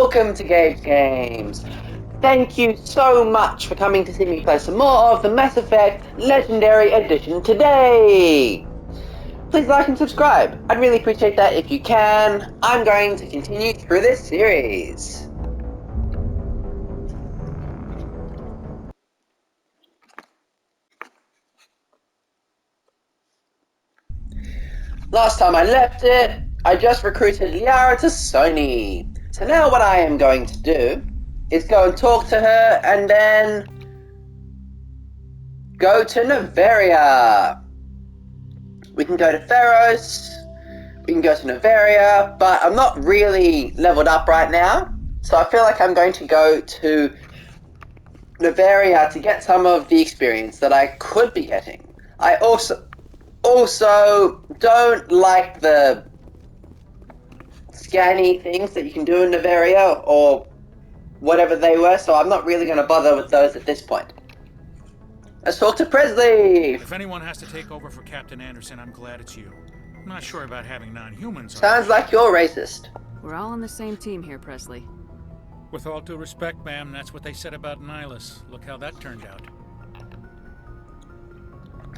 welcome to Gabe's Games. Thank you so much for coming to see me play some more of the Mass Effect Legendary Edition today. Please like and subscribe. I'd really appreciate that if you can. I'm going to continue through this series. Last time I left it, I just recruited Liara to Sony. So now what I am going to do is go and talk to her and then go to Noveria. We can go to Feros, we can go to Noveria, but I'm not really leveled up right now, so I feel like I'm going to go to Noveria to get some of the experience that I could be getting. I also don't like the scanny things that you can do in Noveria, or whatever they were, so I'm not really going to bother with those at this point. Let's talk to Presley! If anyone has to take over for Captain Anderson, I'm glad it's you. I'm not sure about having non-humans. Sounds like you're racist. We're all on the same team here, Presley. With all due respect, ma'am, that's what they said about Nihilus. Look how that turned out.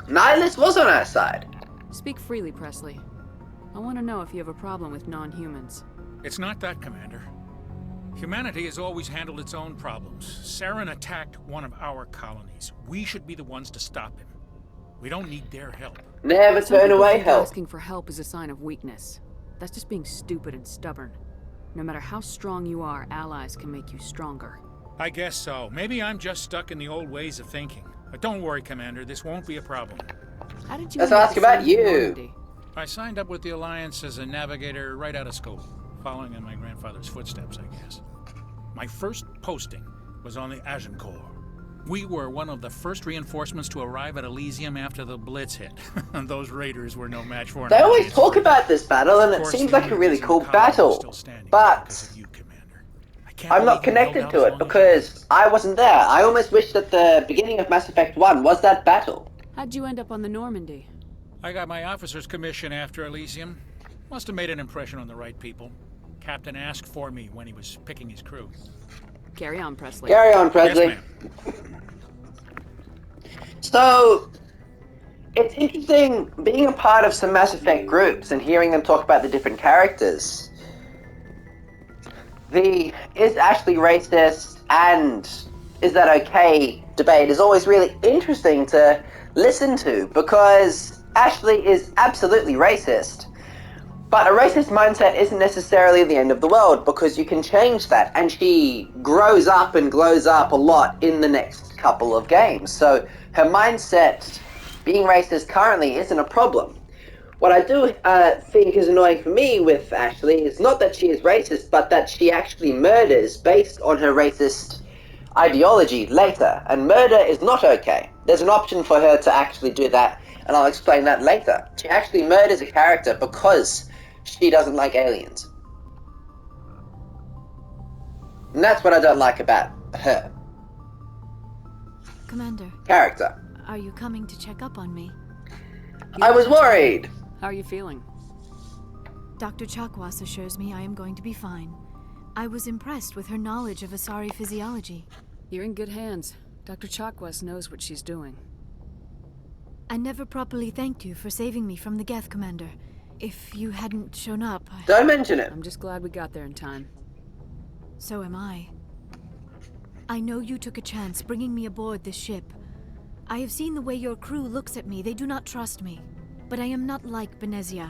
Nihilus was on our side. Speak freely, Presley. I want to know if you have a problem with non-humans. It's not that, Commander. Humanity has always handled its own problems. Saren attacked one of our colonies. We should be the ones to stop him. We don't need their help. Never turn away help. Asking for help is a sign of weakness. That's just being stupid and stubborn. No matter how strong you are, allies can make you stronger. I guess so. Maybe I'm just stuck in the old ways of thinking. But don't worry, Commander. This won't be a problem. How did you Let's ask about you. I signed up with the Alliance as a navigator right out of school, following in my grandfather's footsteps, I guess. My first posting was on the Agincourt. We were one of the first reinforcements to arrive at Elysium after the Blitz hit. Those raiders were no match for... They always talk about this battle, and it seems like a really cool battle, but I'm not connected to it because I wasn't there. I almost wish that the beginning of Mass Effect 1 was that battle. How'd you end up on the Normandy? I got my officer's commission after Elysium. Must have made an impression on the right people. Captain asked for me when he was picking his crew. Carry on, Presley. Carry on, Presley. Yes, So, it's interesting being a part of some Mass Effect groups and hearing them talk about the different characters. The is Ashley racist and is that okay debate is always really interesting to listen to because Ashley is absolutely racist. But a racist mindset isn't necessarily the end of the world because you can change that, and she grows up and glows up a lot in the next couple of games. So her mindset, being racist currently, isn't a problem. What I do think is annoying for me with Ashley is not that she is racist, but that she actually murders based on her racist ideology later, and murder is not okay. There's an option for her to actually do that, and I'll explain that later. She actually murders a character because she doesn't like aliens. And that's what I don't like about her. Commander. Character. Are you coming to check up on me? I was worried. How are you feeling? Dr. Chakwas assures me I am going to be fine. I was impressed with her knowledge of Asari physiology. You're in good hands. Dr. Chakwas knows what she's doing. I never properly thanked you for saving me from the Geth, Commander. If you hadn't shown up... Don't mention it. I'm just glad we got there in time. So am I. I know you took a chance bringing me aboard this ship. I have seen the way your crew looks at me. They do not trust me. But I am not like Benezia.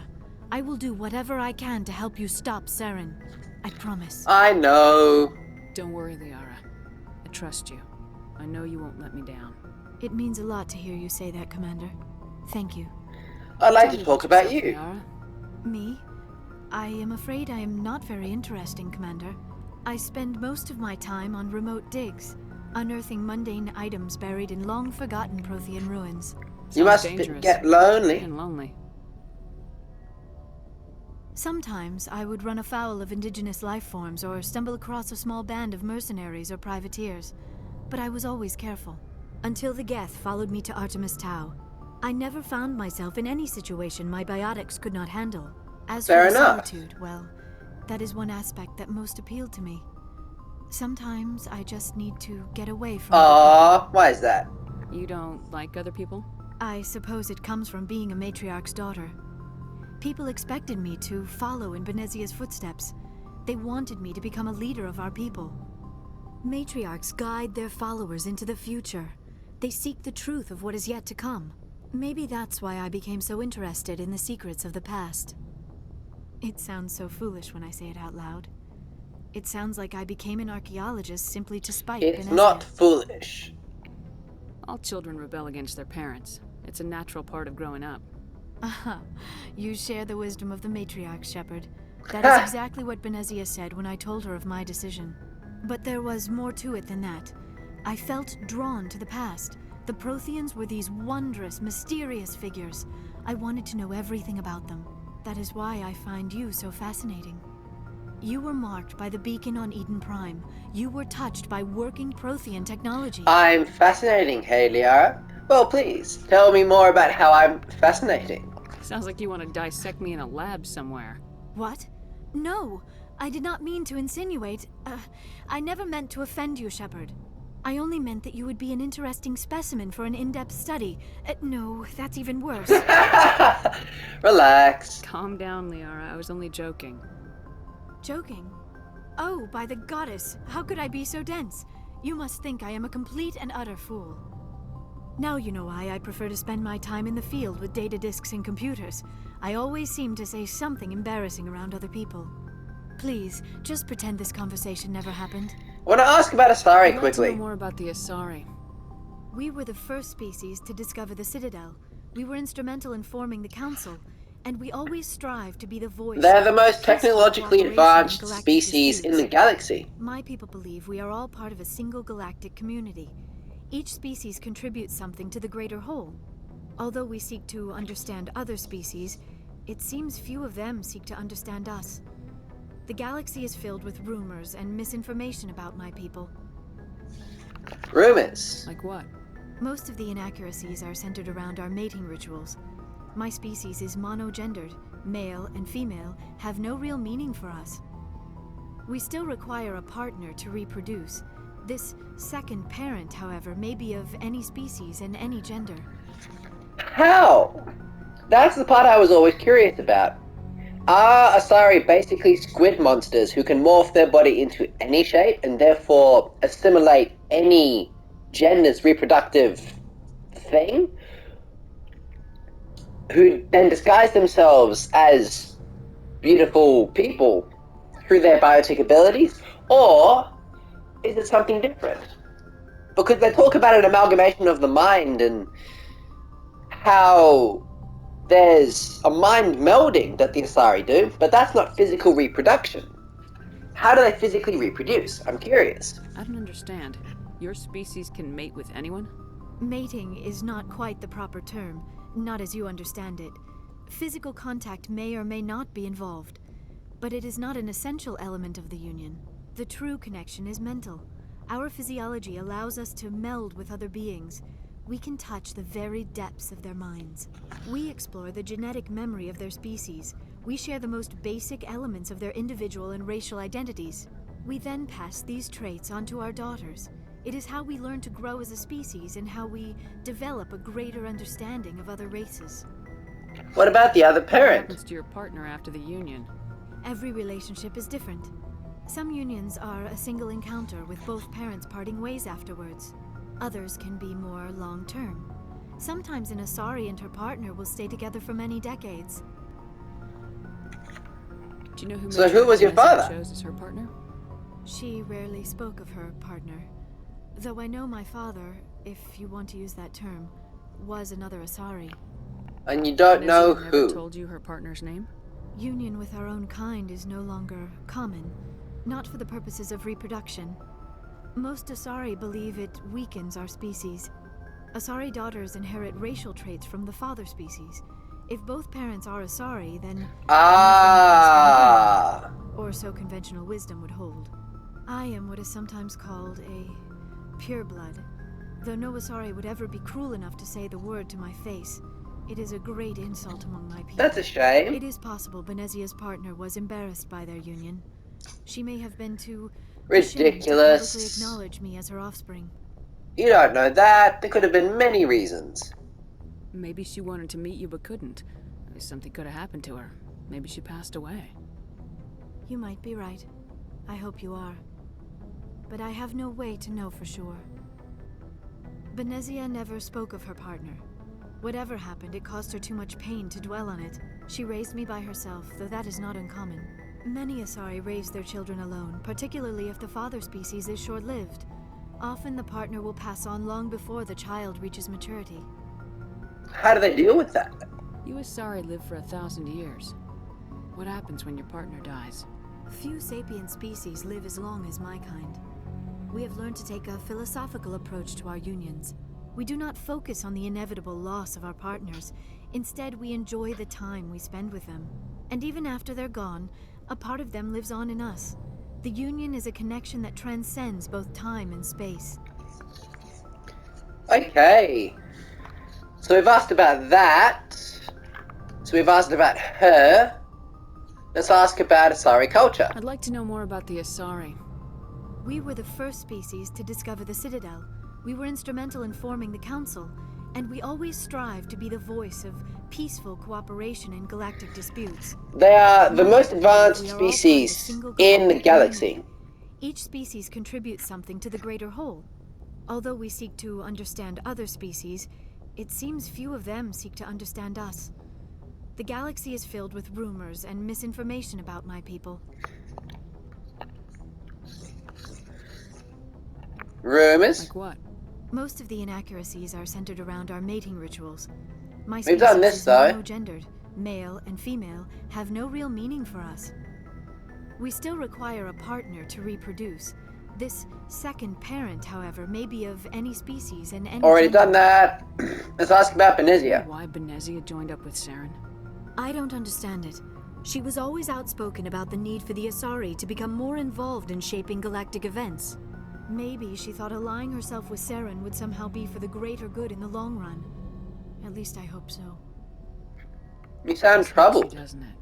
I will do whatever I can to help you stop Saren. I promise. I know. Don't worry, Liara. I trust you. I know you won't let me down. It means a lot to hear you say that, Commander. Thank you. I'd like to talk about you. Liara. Me? I am afraid I am not very interesting, Commander. I spend most of my time on remote digs, unearthing mundane items buried in long-forgotten Prothean ruins. You must get lonely. And lonely. Sometimes I would run afoul of indigenous life forms or stumble across a small band of mercenaries or privateers, but I was always careful. Until the Geth followed me to Artemis Tau. I never found myself in any situation my biotics could not handle. As for solitude, well, that is one aspect that most appealed to me. Sometimes I just need to get away from Aww, why is that? You don't like other people? I suppose it comes from being a matriarch's daughter. People expected me to follow in Benezia's footsteps. They wanted me to become a leader of our people. Matriarchs guide their followers into the future. They seek the truth of what is yet to come. Maybe that's why I became so interested in the secrets of the past. It sounds so foolish when I say it out loud. It sounds like I became an archaeologist simply to spite It's Benezia. not foolish. All children rebel against their parents. It's a natural part of growing up. Aha, you share the wisdom of the matriarch, Shepard. That is exactly what Benezia said when I told her of my decision. But there was more to it than that. I felt drawn to the past. The Protheans were these wondrous, mysterious figures. I wanted to know everything about them. That is why I find you so fascinating. You were marked by the beacon on Eden Prime. You were touched by working Prothean technology. I'm fascinating, hey Liara. Well, please, tell me more about how I'm fascinating. Sounds like you want to dissect me in a lab somewhere. What? No, I did not mean to insinuate. I never meant to offend you, Shepard. I only meant that you would be an interesting specimen for an in-depth study. No, that's even worse. Relax. Calm down, Liara. I was only joking. Joking? Oh, by the goddess, how could I be so dense? You must think I am a complete and utter fool. Now you know why I prefer to spend my time in the field with data disks and computers. I always seem to say something embarrassing around other people. Please, just pretend this conversation never happened. I want to ask about Asari I'd like quickly. to know more about the Asari. We were the first species to discover the Citadel. We were instrumental in forming the Council, and we always strive to be the voice. They're the of most peaceful technologically cooperation advanced in galactic species in the disputes. galaxy. My people believe we are all part of a single galactic community. Each species contributes something to the greater whole. Although we seek to understand other species, it seems few of them seek to understand us. The galaxy is filled with rumors and misinformation about my people. Rumors. Like what? Most of the inaccuracies are centered around our mating rituals. My species is monogendered. Male and female have no real meaning for us. We still require a partner to reproduce. This second parent, however, may be of any species and any gender. How? That's the part I was always curious about. Are Asari basically squid monsters who can morph their body into any shape and therefore assimilate any gender's reproductive thing? Who then disguise themselves as beautiful people through their biotic abilities? Or is it something different? Because they talk about an amalgamation of the mind and how there's a mind melding that the Asari do, but that's not physical reproduction. How do they physically reproduce? I'm curious. I don't understand. Your species can mate with anyone? Mating is not quite the proper term, not as you understand it. Physical contact may or may not be involved, but it is not an essential element of the union. The true connection is mental. Our physiology allows us to meld with other beings. We can touch the very depths of their minds. We explore the genetic memory of their species. We share the most basic elements of their individual and racial identities. We then pass these traits on to our daughters. It is how we learn to grow as a species and how we develop a greater understanding of other races. What about the other What parent? happens to your partner after the union? Every relationship is different. Some unions are a single encounter with both parents parting ways afterwards. Others can be more long-term. Sometimes an Asari and her partner will stay together for many decades. Do you know who? So who was your Vanessa father? chose as her partner? She rarely spoke of her partner. Though I know my father, if you want to use that term, was another Asari. And you don't know Vanessa who. never told you her partner's name? Union with our own kind is no longer common, not for the purposes of reproduction. Most Asari believe it weakens our species. Asari daughters inherit racial traits from the father species. If both parents are Asari, then Ah. or so conventional wisdom would hold. I am what is sometimes called a pureblood. Though no Asari would ever be cruel enough to say the word to my face, it is a great insult among my people. That's a shame. It is possible Benezia's partner was embarrassed by their union. She may have been too Ridiculous. To publicly acknowledge me as her offspring. You don't know that. There could have been many reasons. Maybe she wanted to meet you but couldn't. Something could have happened to her. Maybe she passed away. You might be right. I hope you are. But I have no way to know for sure. Benezia never spoke of her partner. Whatever happened, it caused her too much pain to dwell on it. She raised me by herself, though that is not uncommon. Many Asari raise their children alone, particularly if the father species is short-lived. Often the partner will pass on long before the child reaches maturity. How do they deal with that? You Asari live for 1,000 years. What happens when your partner dies? Few sapient species live as long as my kind. We have learned to take a philosophical approach to our unions. We do not focus on the inevitable loss of our partners. Instead, we enjoy the time we spend with them. And even after they're gone, a part of them lives on in us. The union is a connection that transcends both time and space. Okay. So we've asked about that. So we've asked about her. Let's ask about Asari culture. I'd like to know more about the Asari. We were the first species to discover the Citadel. We were instrumental in forming the Council, and we always strive to be the voice of peaceful cooperation in galactic disputes. They are the most advanced species in the galaxy. Each species contributes something to the greater whole. Although we seek to understand other species, it seems few of them seek to understand us. The galaxy is filled with rumors and misinformation about my people. Rumors? Like what? Most of the inaccuracies are centered around our mating rituals. My We've done this, is though. monogendered. Male and female have no real meaning for us. We still require a partner to reproduce. This second parent, however, may be of any species and any Already gender. done that. Let's ask about Benezia. Why Benezia joined up with Saren? I don't understand it. She was always outspoken about the need for the Asari to become more involved in shaping galactic events. Maybe she thought allying herself with Saren would somehow be for the greater good in the long run. At least I hope so. You sound troubled. Doesn't it?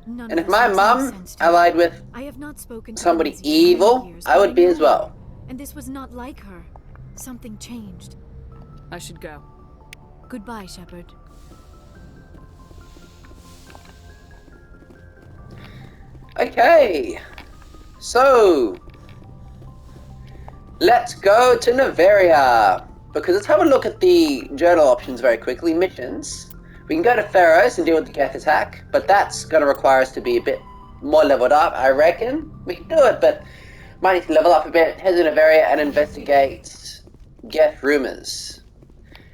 None And of if this my makes any mum sense to me. allied with I have not spoken to somebody Benezia in many evil, years, I but would be know as well. her, and this was not like her. Something changed. I should go. Goodbye, Shepard. Okay. So, let's go to Noveria. Because let's have a look at the journal options very quickly. Missions. We can go to Pharaohs and deal with the Geth attack, but that's going to require us to be a bit more leveled up, I reckon. We can do it, but might need to level up a bit. Head to Noveria and investigate Geth rumors.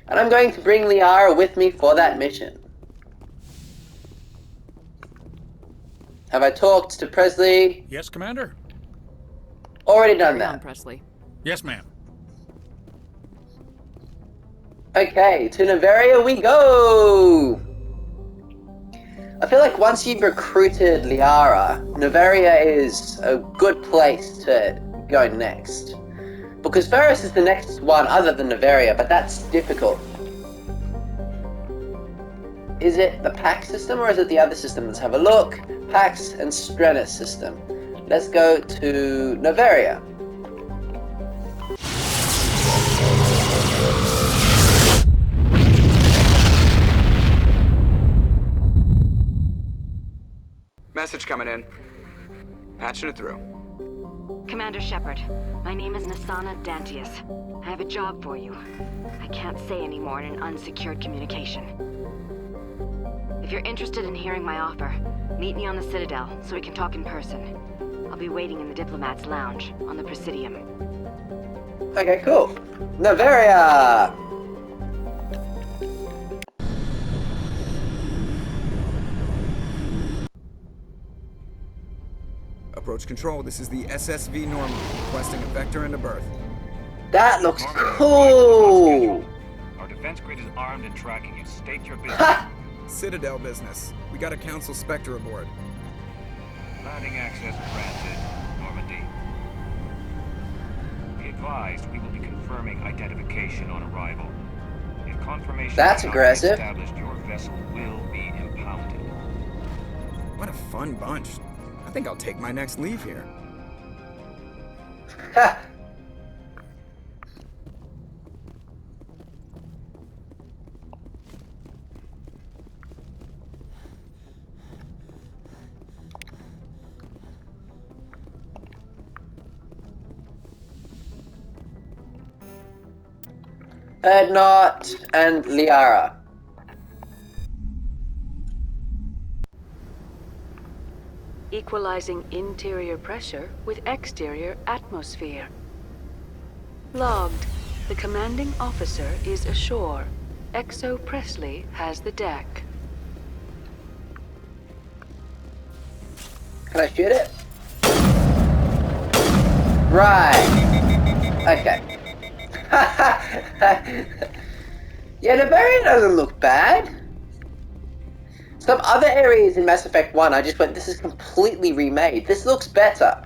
And I'm going to bring Liara with me for that mission. Have I talked to Presley? Yes, Commander? Already done Carry on, that. Presley. Yes, ma'am. Okay, to Noveria we go! I feel like once you've recruited Liara, Noveria is a good place to go next. Because Ferris is the next one other than Noveria, but that's difficult. Is it the PAX system or is it the other system? Let's have a look. PAX and Strenus system. Let's go to Noveria. Message coming in. Patching it through. Commander Shepard, my name is Nasana Dantius. I have a job for you. I can't say any more in an unsecured communication. If you're interested in hearing my offer, meet me on the Citadel so we can talk in person. I'll be waiting in the Diplomat's Lounge on the Presidium. Okay, cool. Noveria! Approach control, this is the SSV Normal, requesting a vector and a berth. That looks cool! Our defense grid is armed and tracking you. State your business. Ha! Citadel business. We got a Council Spectre aboard. Landing access granted. Normandy. Be advised, we will be confirming identification on arrival. If confirmation That's cannot be aggressive. established, your vessel will be impounded. What a fun bunch. I think I'll take my next leave here. Erdnot and Liara. Equalizing interior pressure with exterior atmosphere. Logged. The commanding officer is ashore. Exo Presley has the deck. Can I shoot it? Right. Okay. Yeah, Noveria doesn't look bad. Some other areas in Mass Effect 1, I just went, this is completely remade. This looks better.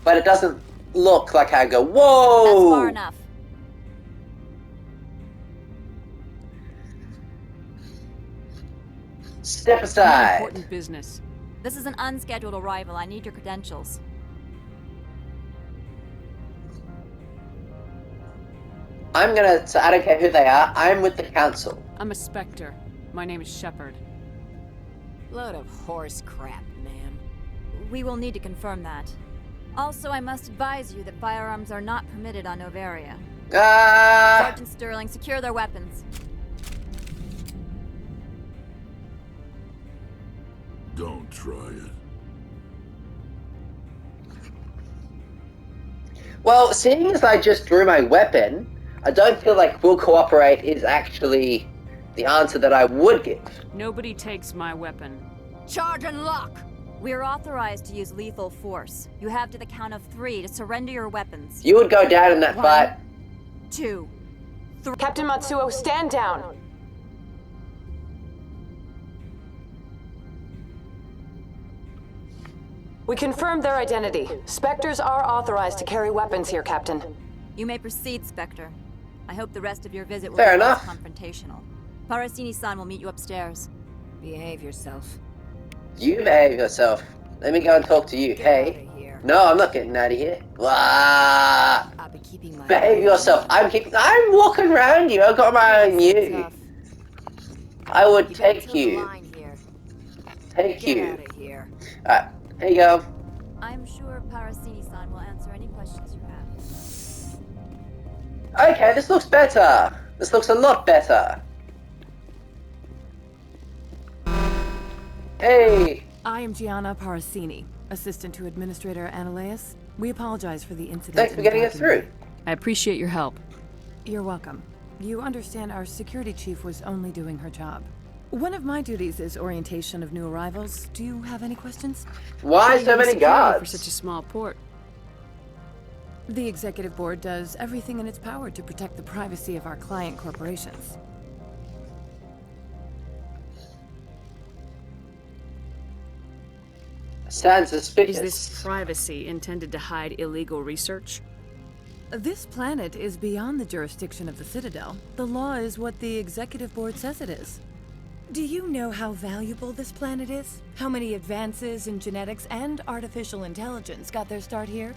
But it doesn't look like I go, whoa! That's far enough. Step More aside. important business. This is an unscheduled arrival. I need your credentials. I'm gonna, so I don't care who they are, I'm with the Council. I'm a Spectre. My name is Shepard. Load of horse crap, man. We will need to confirm that. Also, I must advise you that firearms are not permitted on Noveria. Sergeant Sterling, secure their weapons. Don't try it. Well, seeing as I just drew my weapon, I don't feel like we'll cooperate is actually the answer that I would give. Nobody takes my weapon. Charge and lock! We are authorized to use lethal force. You have to the count of 3 to surrender your weapons. You would go down in that 1, fight. 2, 3. Captain Matsuo, stand down! We confirmed their identity. Spectres are authorized to carry weapons here, Captain. You may proceed, Spectre. I hope the rest of your visit will Fair be less enough. confrontational. Parasini-san will meet you upstairs. Behave yourself. You behave yourself. Let me go and talk to you. Hey. Outta here. No, I'm not getting out of here. Blah. I'll be keeping my Behave yourself. I'm walking around you. I've got my eye on you. I would take you. Take Get you. out of here. Alright, here you go. I'm sure Parasini-san will answer any questions you have. Okay, this looks better. This looks a lot better. Hey. I am Gianna Parasini, assistant to Administrator Ananias. We apologize for the incident. Thanks for getting us through. I appreciate your help. You're welcome. You understand our security chief was only doing her job. One of my duties is orientation of new arrivals. Do you have any questions? Why so many Security guards? for such a small port? The executive board does everything in its power to protect the privacy of our client corporations. Sounds suspicious. Is this privacy intended to hide illegal research? This planet is beyond the jurisdiction of the Citadel. The law is what the executive board says it is. Do you know how valuable this planet is? How many advances in genetics and artificial intelligence got their start here?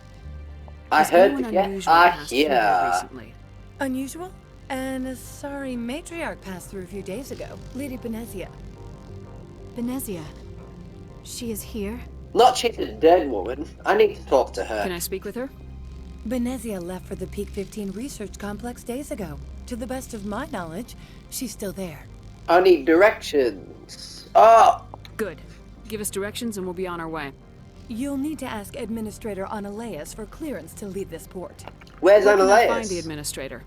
I Has heard anyone the unusual yeah. passed through here recently? Unusual? And a sorry matriarch passed through a few days ago. Lady Benezia. Benezia. She is here? Not she's a dead woman. I need to talk to her. Can I speak with her? Benezia left for the Peak 15 research complex days ago. To the best of my knowledge, she's still there. I need directions. Oh, Good. Give us directions and we'll be on our way. You'll need to ask Administrator Ananias for clearance to leave this port. where's Where can I find Ananias? the administrator?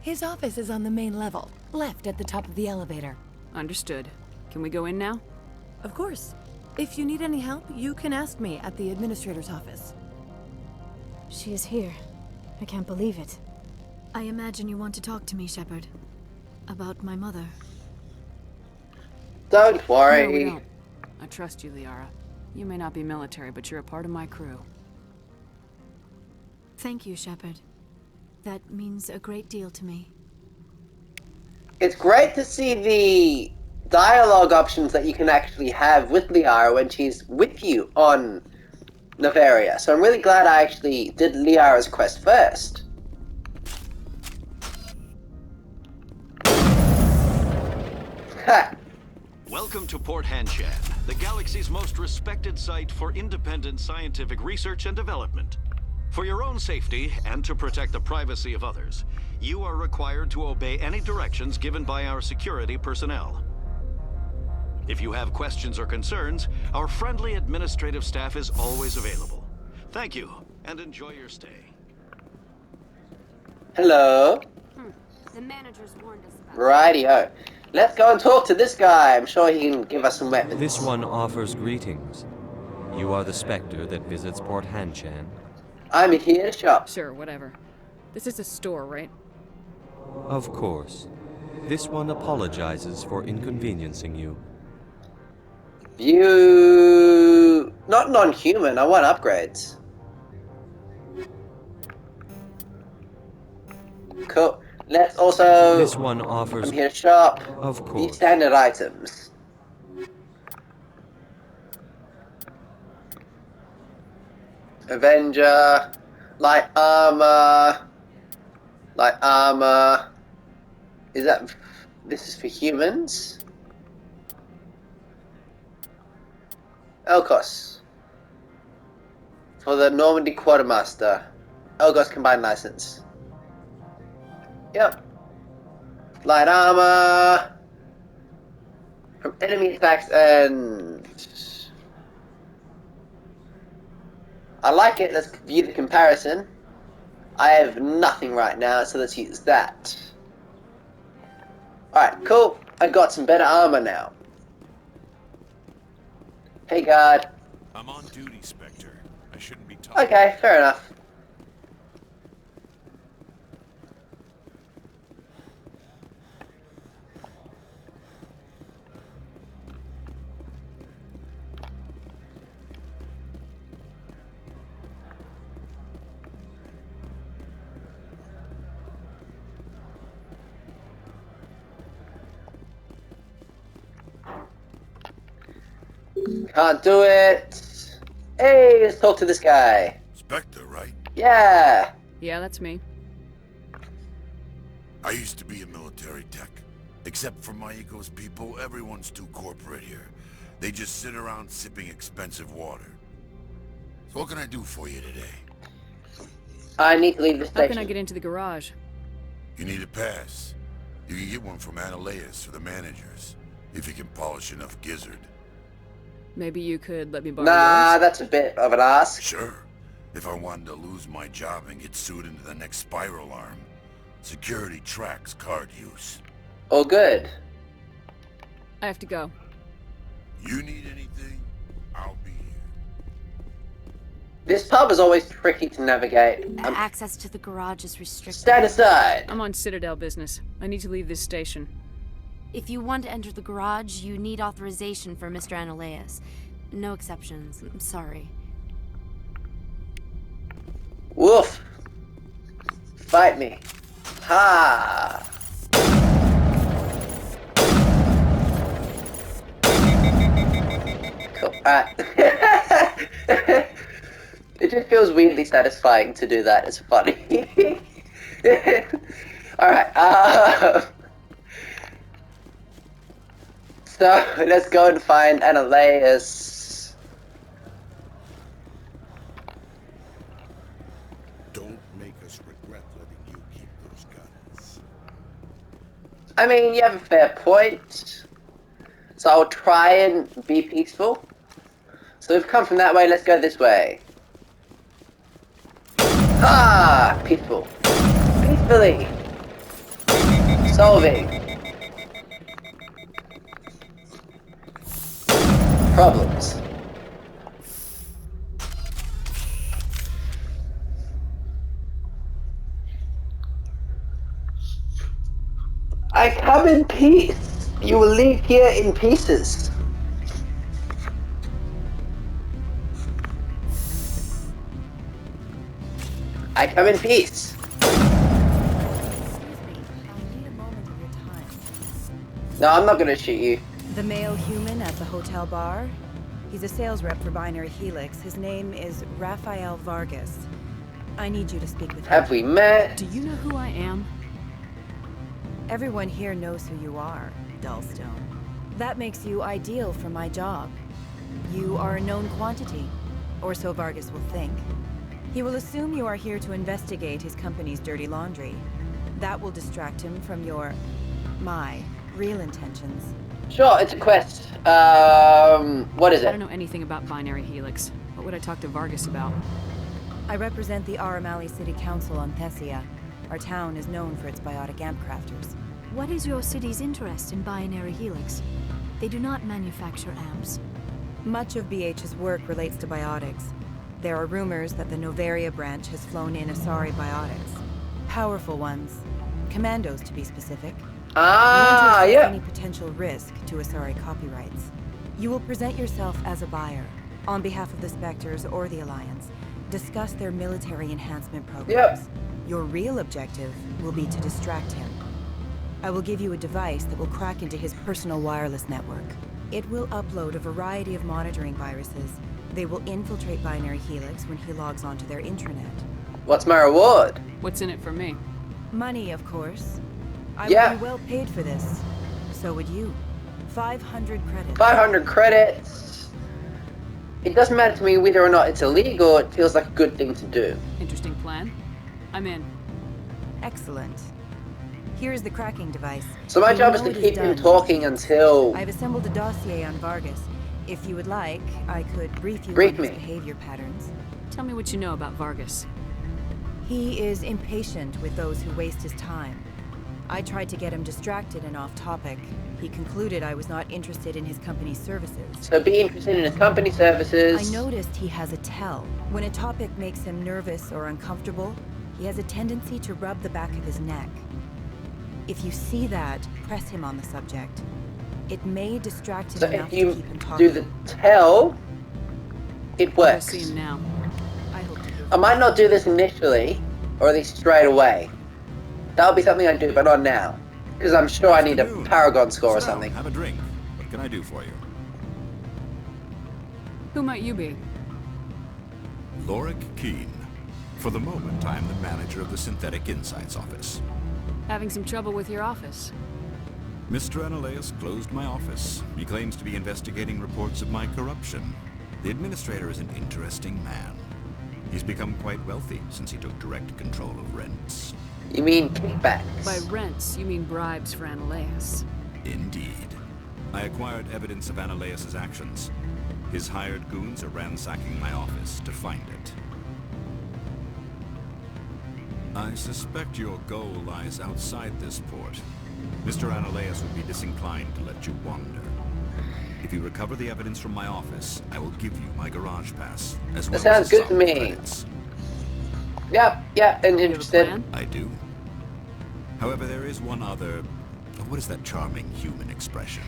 His office is on the main level, left at the top of the elevator. Understood. Can we go in now? Of course. If you need any help, you can ask me at the administrator's office. She is here. I can't believe it. I imagine you want to talk to me, Shepard. About my mother. Don't No, we worry. don't. I trust you, Liara. You may not be military, but you're a part of my crew. Thank you, Shepard. That means a great deal to me. It's great to see the dialogue options that you can actually have with Liara when she's with you on Noveria. So I'm really glad I actually did Liara's quest first. Ha! Welcome to Port Hanshan, the galaxy's most respected site for independent scientific research and development. For your own safety and to protect the privacy of others, you are required to obey any directions given by our security personnel. If you have questions or concerns, our friendly administrative staff is always available. Thank you, and enjoy your stay. Hello. The managers warned us about Rightio. Let's go and talk to this guy. I'm sure he can give us some weapons. This one offers greetings. You are the Spectre that visits Port Hanshan. I'm here to shop. Sure, whatever. This is a store, right? Of course. This one apologizes for inconveniencing you. You... Not non-human, I want upgrades. Cool. Let's also... This one offers... I'm here to shop. Of course. The standard items. Avenger... Light armor... Light armor... Is that... This is for humans? Elkos. For the Normandy Quartermaster. Elkos Combined License. Yep. Light armor. From enemy attacks and... I like it, let's view the comparison. I have nothing right now, so let's use that. Alright, cool. I got some better armor now. Hey, guard. I'm on duty, Spectre. I shouldn't be talking. Okay, fair enough. Can't do it. Hey, let's talk to this guy. Spectre, right? Yeah. Yeah, that's me. I used to be a military tech. Except for my eco's people, everyone's too corporate here. They just sit around sipping expensive water. So what can I do for you today? I need to leave the How station. can I get into the garage? You need a pass. You can get one from Ananias or the managers, if you can polish enough gizzard. Maybe you could let me borrow Nah, yours? that's a bit of an ask. Sure. If I wanted to lose my job and get sued into the next spiral arm. Security tracks card use. All good. I have to go. You need anything, I'll be here. This pub is always tricky to navigate. Access to the garage is restricted. Stand aside. I'm on Citadel business. I need to leave this station. If you want to enter the garage, you need authorization for Mr. Ananias. No exceptions. I'm sorry. Woof. Fight me. Ha. Cool. It just feels weirdly satisfying to do that. It's funny. Alright, so, let's go and find Ananias. Don't make us regret letting you keep those guns. I mean, you have a fair point. So I'll try and be peaceful. So we've come from that way, let's go this way. Ah! Peaceful. Peacefully. Solving. Problems. I come in peace. You will leave here in pieces. I come in peace. No, I'm not gonna shoot you. The male human at the hotel bar? He's a sales rep for Binary Helix. His name is Rafael Vargas. I need you to speak with him. Have we met? Do you know who I am? Everyone here knows who you are, Dullstone. That makes you ideal for my job. You are a known quantity, or so Vargas will think. He will assume you are here to investigate his company's dirty laundry. That will distract him from my real intentions. Sure, it's a quest. What is it? I don't know anything about Binary Helix. What would I talk to Vargas about? I represent the Aramali City Council on Thessia. Our town is known for its biotic amp crafters. What is your city's interest in Binary Helix? They do not manufacture amps. Much of BH's work relates to biotics. There are rumors that the Noveria branch has flown in Asari biotics. Powerful ones. Commandos, to be specific. Ah, you want to yeah. any potential risk to Asari copyrights. You will present yourself as a buyer, on behalf of the Spectres or the Alliance. Discuss their military enhancement programs. Yep. Your real objective will be to distract him. I will give you a device that will crack into his personal wireless network. It will upload a variety of monitoring viruses. They will infiltrate Binary Helix when he logs onto their intranet. What's my reward? What's in it for me? Money, of course. I Yeah. would be well paid for this. So would you. 500 credits. 500 credits. It doesn't matter to me whether or not it's illegal. It feels like a good thing to do. Interesting plan. I'm in. Excellent. Here's the cracking device. So my You job is know to it keep him done. talking until... I've assembled a dossier on Vargas. If you would like, I could brief you Brief on his me. behavior patterns. Tell me what you know about Vargas. He is impatient with those who waste his time. I tried to get him distracted and off topic. He concluded I was not interested in his company's services. So be interested in his company services. I noticed he has a tell. When a topic makes him nervous or uncomfortable, he has a tendency to rub the back of his neck. If you see that, press him on the subject. It may distract him So enough if to you keep him talking. do the tell, it I works. see him now. I hope to I might not do this initially, or at least straight away. That'll be something I do, but not now. Because I'm sure I need a Paragon score or Sit down, something. have a drink. What can I do for you? Who might you be? Lorik Keen. For the moment, I am the manager of the Synthetic Insights office. Having some trouble with your office. Mr. Analeas closed my office. He claims to be investigating reports of my corruption. The administrator is an interesting man. He's become quite wealthy since he took direct control of rents. You mean kickbacks? By rents, you mean bribes for Analeas. Indeed. I acquired evidence of Analeas' actions. His hired goons are ransacking my office to find it. I suspect your goal lies outside this port. Mr. Analeas would be disinclined to let you wander. If you recover the evidence from my office, I will give you my garage pass, as well That sounds as good to some me. credits. Yeah, and interested. I do. However, there is one other... What is that charming human expression?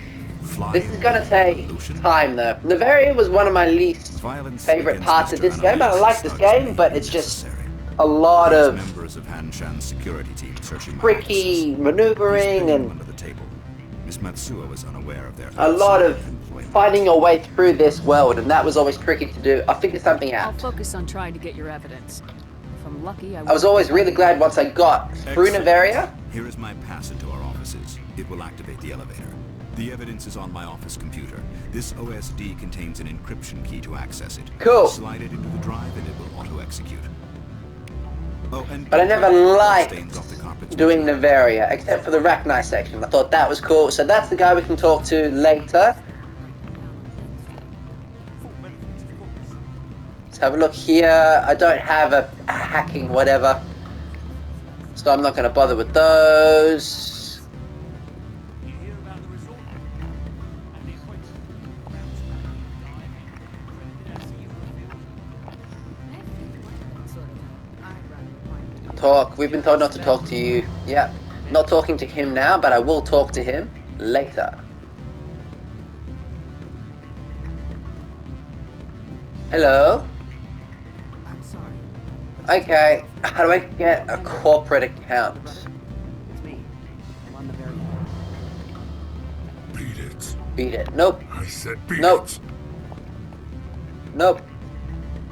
This is gonna take time though. Noveria was one of my least favorite parts of this game. I like this game, but it's just a lot of members of Han-Shan's security team searching my tricky maneuvering and under the table. Miss Matsuo was unaware of their a lot of finding your way through this world, and that was always tricky to do. I'll figure something I'll out. focus on trying to get your evidence. If I'm lucky, I was always really glad once I got through Noveria. Here is my pass into our offices. It will activate the elevator. The evidence is on my office computer. This OSD contains an encryption key to access it. Cool. Slide it into the drive and it will auto-execute. Oh, and But I never liked stains off the carpets. doing Noveria, except for the Rachni section. I thought that was cool. So that's the guy we can talk to later. Let's have a look here. I don't have a hacking whatever, so I'm not going to bother with those. Talk. We've been told not to talk to you. Yeah. Not talking to him now, but I will talk to him later. Hello? I'm sorry. Okay. How do I get a corporate account? It's me. I'm on the very Beat it. Beat it. Nope. I said beat Nope. it. Nope.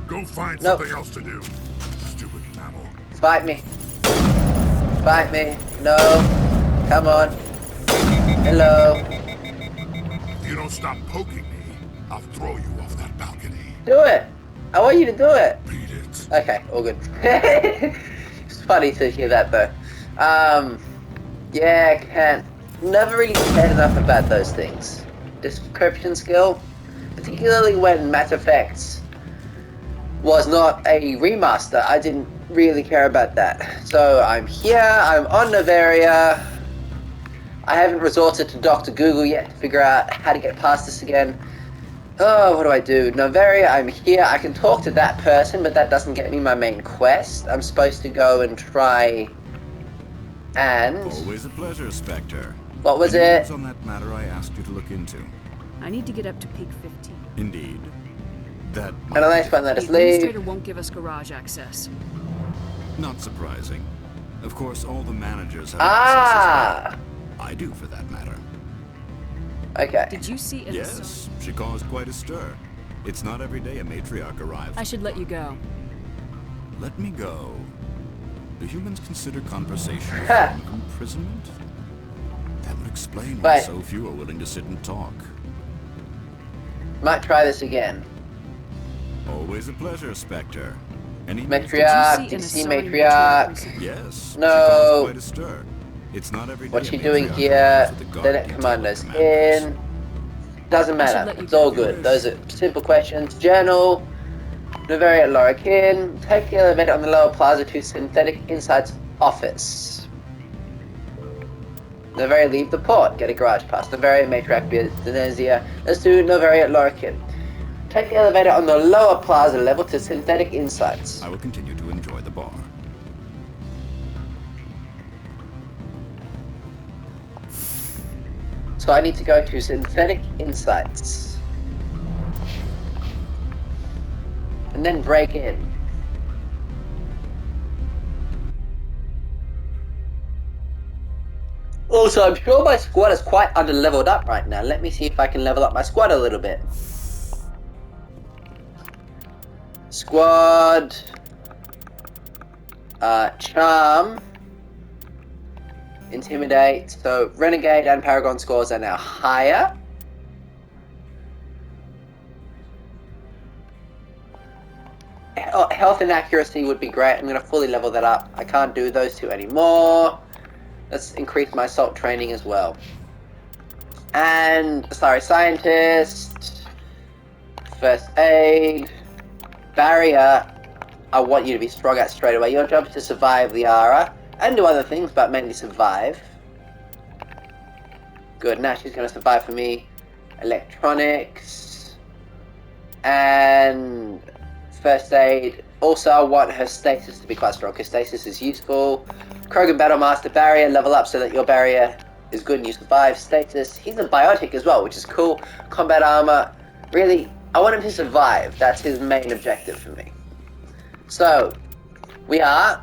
Go find something else to do. Stupid mammal. Fight me. Fight me. No. Come on. Hello. If you don't stop poking me, I'll throw you off that balcony. Do it. I want you to do it. Beat it. Okay, all good. It's funny to hear that though. Yeah, can't. Never really cared enough about those things. Description skill, particularly when Mass Effect was not a remaster, I didn't really care about that. So I'm here, I'm on Noveria. I haven't resorted to Dr. Google yet to figure out how to get past this again. Oh, what do I do? Noveria, I'm here. I can talk to that person, but that doesn't get me my main quest. I'm supposed to go and try and... Always a pleasure, Spectre. What was Any it? news on that matter I asked you to look into? I need to get up to peak 15. Indeed. That And a nice one, let us The leave. administrator won't give us garage access. Not surprising. Of course, all the managers have Ah! access as well. I do, for that matter. Okay. Did you see Yes, she caused quite a stir. It's not every day a matriarch arrives. I should let you go. Let me go. Do humans consider conversation a form of imprisonment? That would explain why so few are willing to sit and talk. Might try this again. Always a pleasure, Spectre. Any Matriarch, did you see Matriarch? Yes. No. She caused quite a stir. It's not every day. What's she doing here? Lieutenant Commando's in. Doesn't matter. It's all good. Those are simple questions. Journal. Noveria Lorraine. Take the elevator on the lower plaza to Synthetic Insights office. Noveria leave the port. Get a garage pass. Noveria Matriarch Benezia. Let's do Noveria Lorraine. Take the elevator on the lower plaza level to Synthetic Insights. I will continue to enjoy the bar. So I need to go to Synthetic Insights. And then break in. Also, I'm sure my squad is quite under-leveled up right now. Let me see if I can level up my squad a little bit. Squad... Charm... Intimidate. So Renegade and Paragon scores are now higher. Health and accuracy would be great. I'm going to fully level that up. I can't do those two anymore. Let's increase my assault training as well. And, sorry, scientist, first aid, barrier. I want you to be strong at straight away. Your job is to survive Liara. And do other things, but mainly survive. Good, now she's going to survive for me. Electronics. And first aid. Also, I want her stasis to be quite strong, because stasis is useful. Krogan Battlemaster barrier, level up so that your barrier is good and you survive. Stasis. He's a biotic as well, which is cool. Combat armor. Really, I want him to survive. That's his main objective for me. So, we are...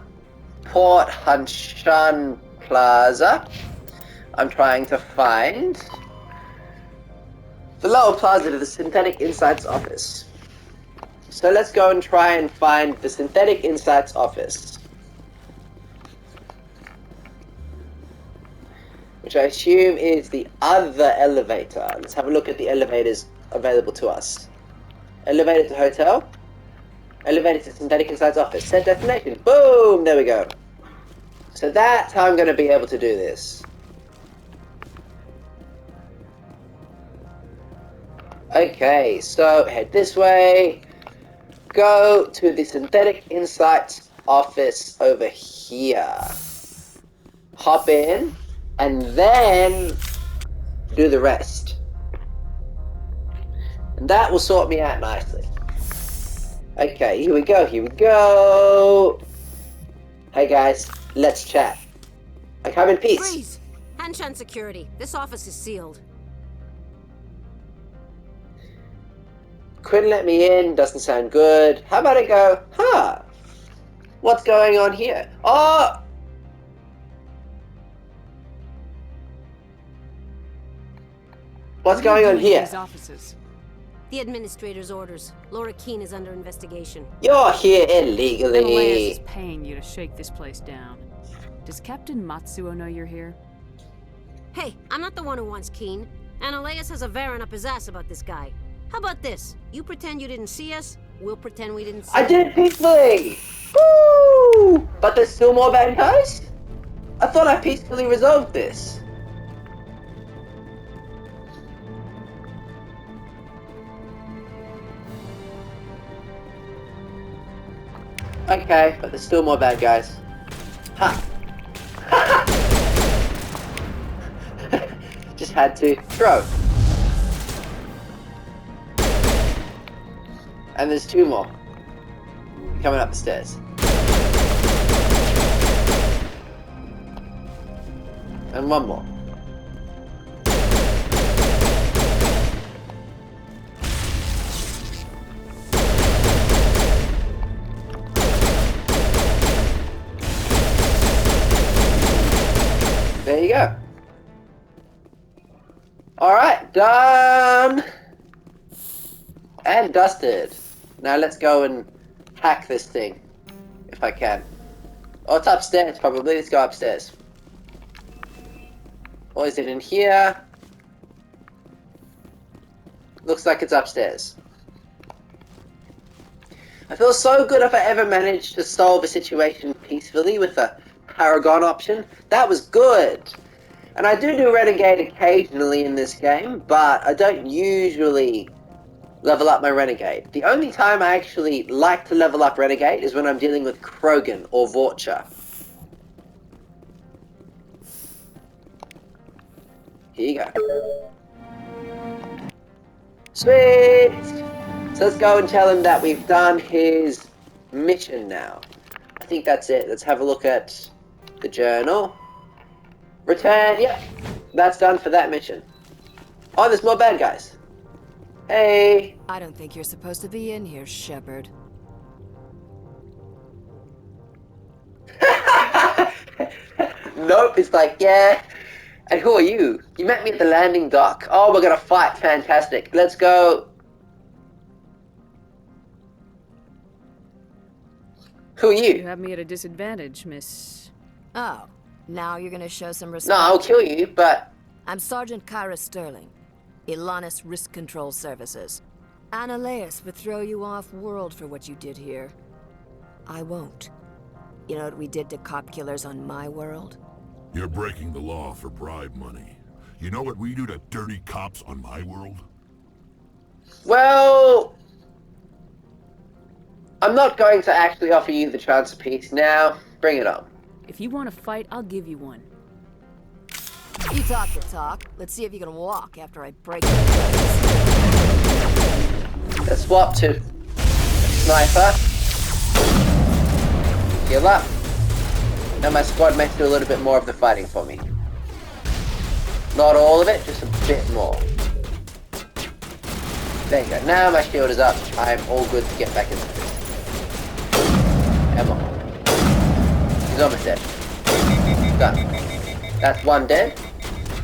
Port Hanshan Plaza. I'm trying to find the lower plaza to the Synthetic Insights office. So let's go and try and find the Synthetic Insights office. Which I assume is the other elevator. Let's have a look at the elevators available to us. Elevator to hotel. Elevator to Synthetic Insights office. Set destination. Boom! There we go. So that's how I'm going to be able to do this. Okay, so head this way. Go to the Synthetic Insights office over here. Hop in, and then do the rest. And that will sort me out nicely. Okay, here we go, here we go. Hey guys, let's chat. I come in peace. Freeze! Hanshan security. This office is sealed. Couldn't let me in, doesn't sound good. How about I go, huh? What's going on here? Oh! What's going on here? These offices. The administrator's orders. Laura Keene is under investigation. You're here Analaeus illegally. is paying you to shake this place down. Does Captain Matsuo know you're here? Hey, I'm not the one who wants Keene. Analaeus has a Varen up his ass about this guy. How about this? You pretend you didn't see us, we'll pretend we didn't see you. I did it peacefully! Woo! But there's still more bad guys? I thought I peacefully resolved this. Okay, but there's still more bad guys. Ha! Just had to throw. And there's two more coming up the stairs. And one more. There you go. Alright, done! And dusted. Now let's go and hack this thing. If I can. Oh, it's upstairs probably. Let's go upstairs. Or is it in here? Looks like it's upstairs. I feel so good if I ever manage to solve a situation peacefully with a Paragon option. That was good. And I do Renegade occasionally in this game, but I don't usually level up my Renegade. The only time I actually like to level up Renegade is when I'm dealing with Krogan or Vorcha. Here you go. Sweet! So let's go and tell him that we've done his mission now. I think that's it. Let's have a look at the journal. Return, yep. That's done for that mission. Oh, there's more bad guys. Hey. I don't think you're supposed to be in here, Shepard. Nope, it's like, yeah. And who are you? You met me at the landing dock. Oh, we're gonna fight. Fantastic. Let's go. Who are you? You have me at a disadvantage, Miss... Oh, now you're gonna show some respect? No, I'll kill you, but... I'm Sergeant Kyra Sterling, Ilanis Risk Control Services. Analaeus would throw you off-world for what you did here. I won't. You know what we did to cop killers on my world? You're breaking the law for bribe money. You know what we do to dirty cops on my world? Well... I'm not going to actually offer you the chance of peace now. Bring it on. If you want to fight, I'll give you one. You talk the talk. Let's see if you can walk after I break your legs. Let's swap to sniper. Heal up. Now my squad mates do a little bit more of the fighting for me. Not all of it, just a bit more. There you go. Now my shield is up. I'm all good to get back into this. Come on. He's almost dead. Done. That's one dead.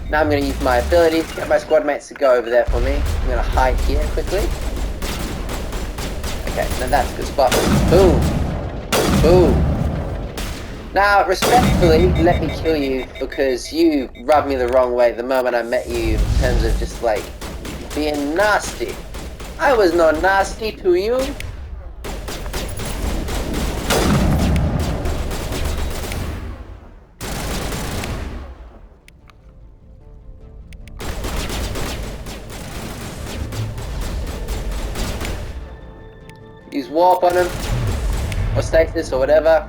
Now I'm going to use my ability to get my squad mates to go over there for me. I'm going to hide here quickly. Okay, now that's a good spot. Boom. Boom. Now, respectfully, let me kill you because you rubbed me the wrong way the moment I met you in terms of just, like, being nasty. I was not nasty to you. Use warp on him, or stasis, or whatever.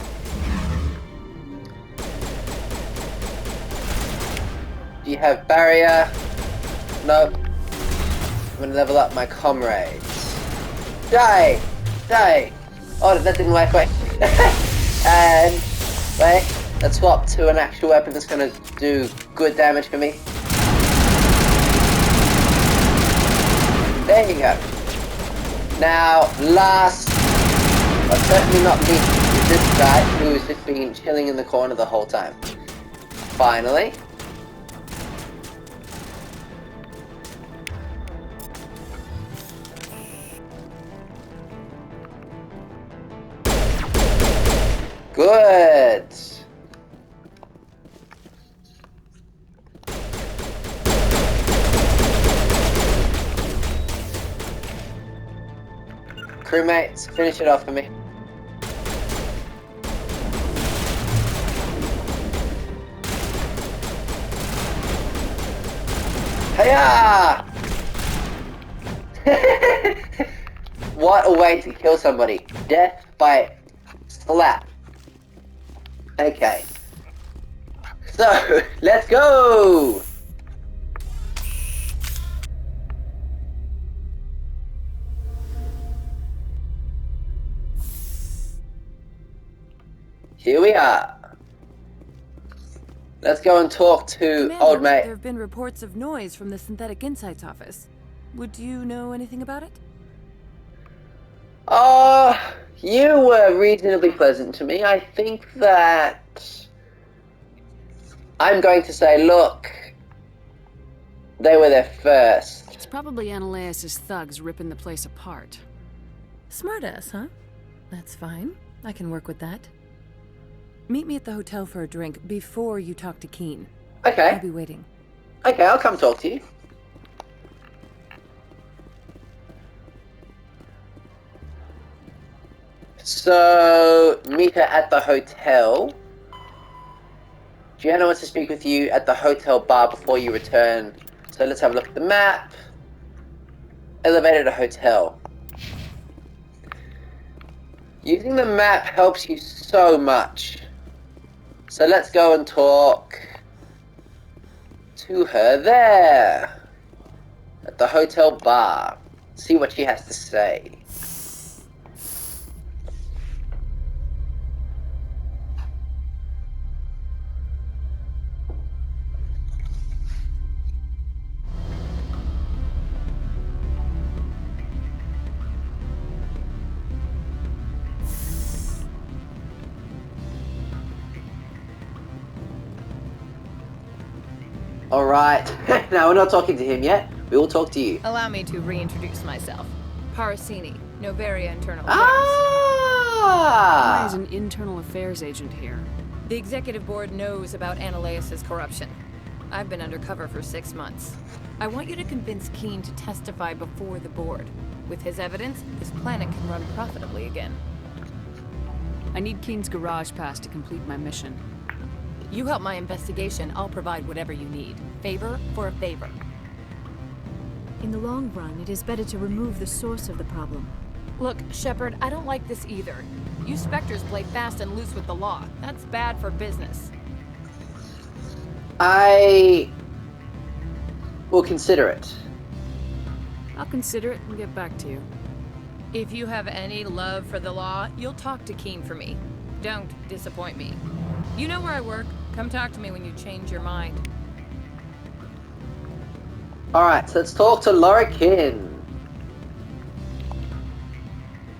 Do you have barrier? Nope. I'm gonna level up my comrades. Die! Die! Oh, that didn't work, wait. And, wait, let's swap to an actual weapon that's gonna do good damage for me. There you go. Now, last, but certainly not least, is this guy who has just been chilling in the corner the whole time. Finally. Crewmates, finish it off for me. Hiya! What a way to kill somebody. Death by slap. Okay. So, let's go! Here we are. Let's go and talk to Commander, old mate. There have been reports of noise from the Synthetic Insights office. Would you know anything about it? Oh, you were reasonably pleasant to me. I think that I'm going to say, look, they were there first. It's probably Analaeus' thugs ripping the place apart. Smartass, huh? That's fine. I can work with that. Meet me at the hotel for a drink before you talk to Keen. Okay. I'll be waiting. Okay, I'll come talk to you. So, meet her at the hotel. Gianna wants to speak with you at the hotel bar before you return. So let's have a look at the map. Elevator to hotel. Using the map helps you so much. So let's go and talk to her there. At the hotel bar. See what she has to say. Alright, now we're not talking to him yet, we will talk to you. Allow me to reintroduce myself. Parasini, Noveria Internal Affairs. Why is an internal affairs agent here? The executive board knows about Analaeus' corruption. I've been undercover for 6 months. I want you to convince Keen to testify before the board. With his evidence, this planet can run profitably again. I need Keen's garage pass to complete my mission. You help my investigation, I'll provide whatever you need. Favor for a favor. In the long run, it is better to remove the source of the problem. Look, Shepard, I don't like this either. You Spectres play fast and loose with the law. That's bad for business. I will consider it. I'll consider it and get back to you. If you have any love for the law, you'll talk to Keen for me. Don't disappoint me. You know where I work. Come talk to me when you change your mind. Alright, so let's talk to Lorrakin.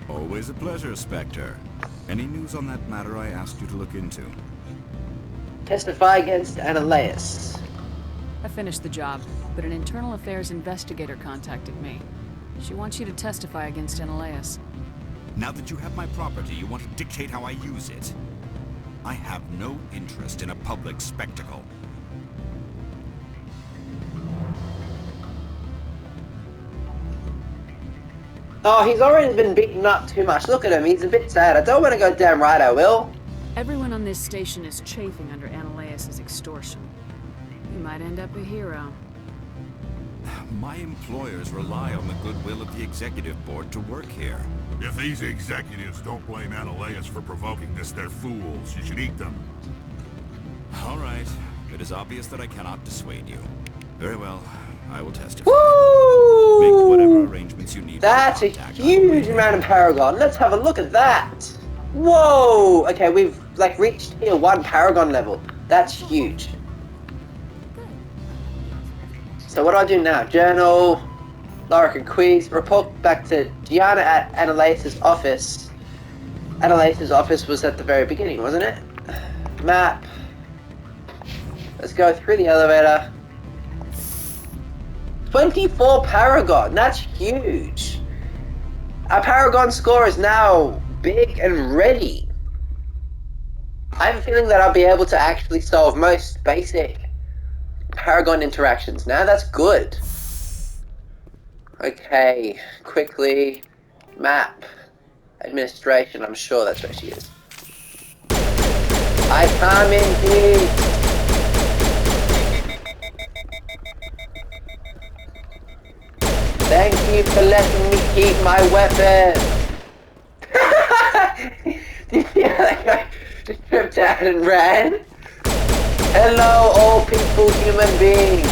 Always a pleasure, Spectre. Any news on that matter I asked you to look into? Testify against Analaeus. I finished the job, but an internal affairs investigator contacted me. She wants you to testify against Analaeus. Now that you have my property, you want to dictate how I use it. I have no interest in a public spectacle. Oh, he's already been beaten up too much. Look at him, he's a bit sad. I don't want to go damn right, I will. Everyone on this station is chafing under Analaeus' extortion. You might end up a hero. My employers rely on the goodwill of the executive board to work here. If these executives don't blame Analaeus for provoking this, they're fools. You should eat them. All right. It is obvious that I cannot dissuade you. Very well. I will testify. Woo! Make whatever arrangements you need. That's a huge amount of Paragon. Let's have a look at that. Whoa! Okay, we've like reached tier 1 Paragon level. That's huge. So what do I do now? Journal, Lorrakin quiz, report back to Gianna at Analaeus' office. Analaeus' office was at the very beginning, wasn't it? Map. Let's go through the elevator. 24 Paragon, that's huge. Our Paragon score is now big and ready. I have a feeling that I'll be able to actually solve most basic Paragon interactions now. That's good. Okay, quickly. Map. Administration, I'm sure that's where she is. I come in peace. Thank you for letting me keep my weapon. Do you feel like I just tripped out and ran? Hello, all peaceful human beings.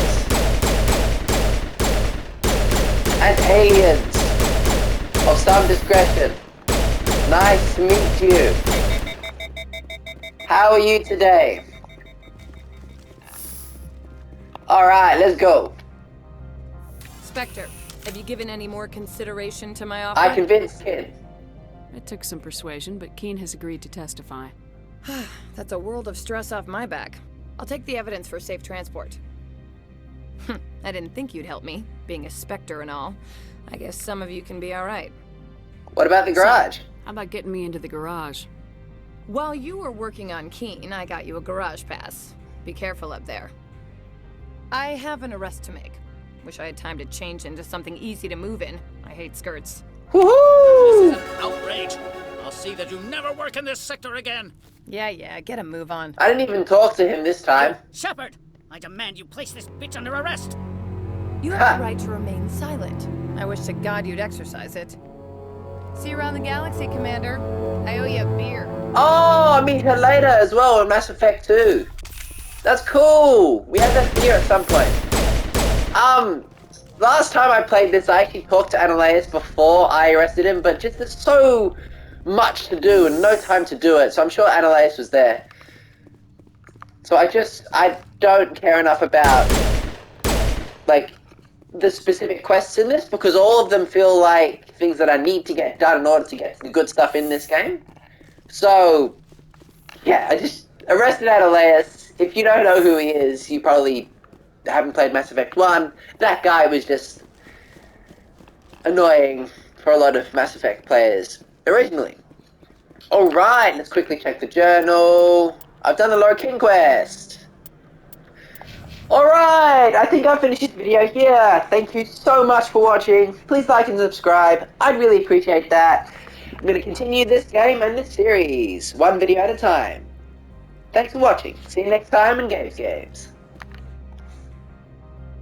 And aliens of some discretion. Nice to meet you. How are you today? Alright, let's go. Spectre, have you given any more consideration to my offer? I convinced Keen. It took some persuasion, but Keen has agreed to testify. That's a world of stress off my back. I'll take the evidence for safe transport. I didn't think you'd help me, being a Spectre and all. I guess some of you can be alright. What about the garage? So, how about getting me into the garage? While you were working on Keen, I got you a garage pass. Be careful up there. I have an arrest to make. Wish I had time to change into something easy to move in. I hate skirts. Woohoo! This is an outrage. I'll see that you never work in this sector again. Yeah, get a move on. I didn't even talk to him this time. Shepard, I demand you place this bitch under arrest. You have the right to remain silent. I wish to God you'd exercise it. See you around the galaxy, Commander. I owe you a beer. Oh, I'll meet her later as well in Mass Effect 2. That's cool. We had that beer at some point. Last time I played this, I actually talked to Analeas before I arrested him, but just there's so much to do and no time to do it, so I'm sure Analeas was there. So I don't care enough about, like, the specific quests in this, because all of them feel like things that I need to get done in order to get the good stuff in this game. So, yeah, I just arrested Analeas. If you don't know who he is, you probably haven't played Mass Effect 1. That guy was just annoying for a lot of Mass Effect players originally. Alright, let's quickly check the journal. I've done the Lorkin quest. Alright, I think I've finished this video here. Thank you so much for watching. Please like and subscribe. I'd really appreciate that. I'm going to continue this game and this series, one video at a time. Thanks for watching. See you next time in Games.